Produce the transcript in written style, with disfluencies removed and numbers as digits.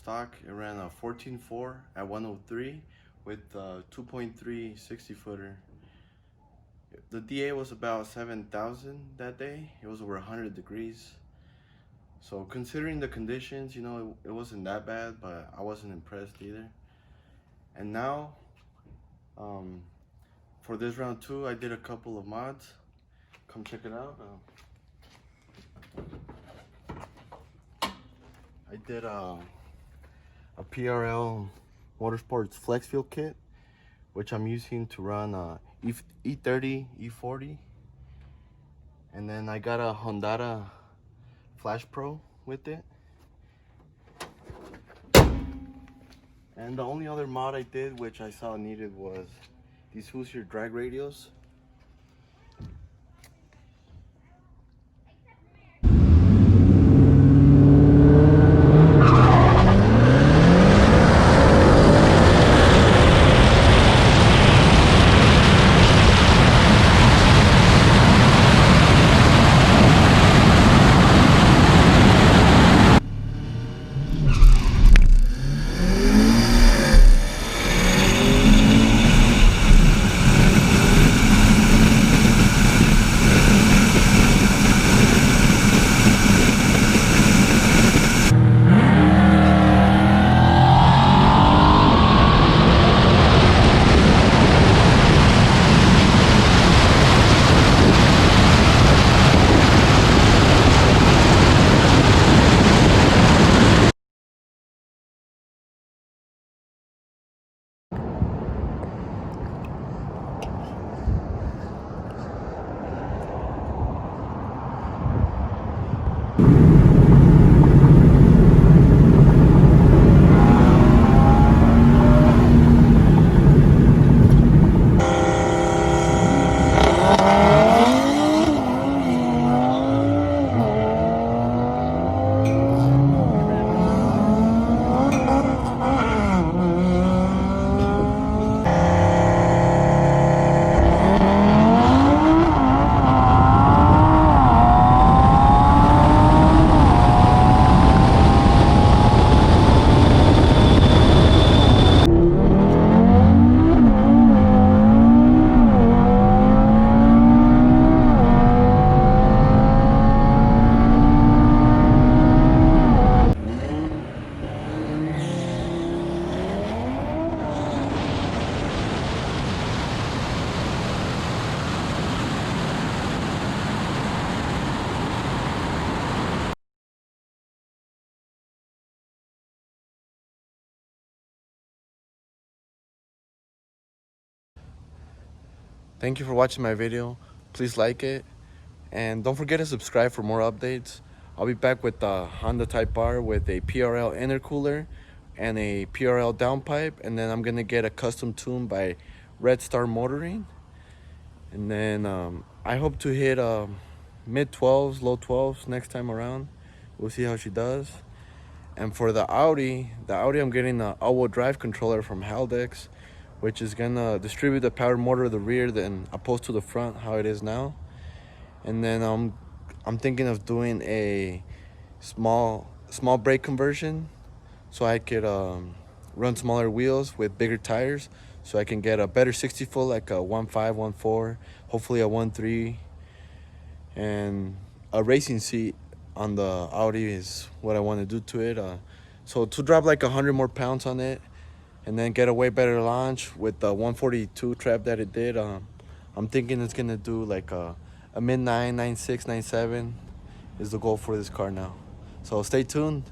stock. It ran a 14.4 at 103 with a 2.3 60 footer. The DA was about 7,000 that day. It was over 100 degrees. So considering the conditions, you know, it wasn't that bad, but I wasn't impressed either. And now, for this round 2, I did a couple of mods. Come check it out. I did a PRL Motorsports Flex Fuel Kit, which I'm using to run E30, E40. And then I got a Hondata Flashpro with it. And the only other mod I did, which I saw needed, was these Hoosier drag radials. Thank you for watching my video. Please like it. And don't forget to subscribe for more updates. I'll be back with the Honda Type R with a PRL intercooler and a PRL downpipe. And then I'm going to get a custom tune by Red Star Motoring. And then I hope to hit mid 12s, low 12s next time around. We'll see how she does. And for the Audi I'm getting an all-wheel drive controller from Haldex, which is gonna distribute the power motor to the rear than opposed to the front, how it is now. And then I'm thinking of doing a small brake conversion, so I could run smaller wheels with bigger tires, so I can get a better 60 foot, like a 1.5, 1.4, hopefully a 1.3, and a racing seat on the Audi is what I want to do to it. So to drop like 100 more pounds on it, and then get a way better launch with the 142 trap that it did. I'm thinking it's gonna do like a mid 9, 9.6, 9.7 is the goal for this car now. So stay tuned.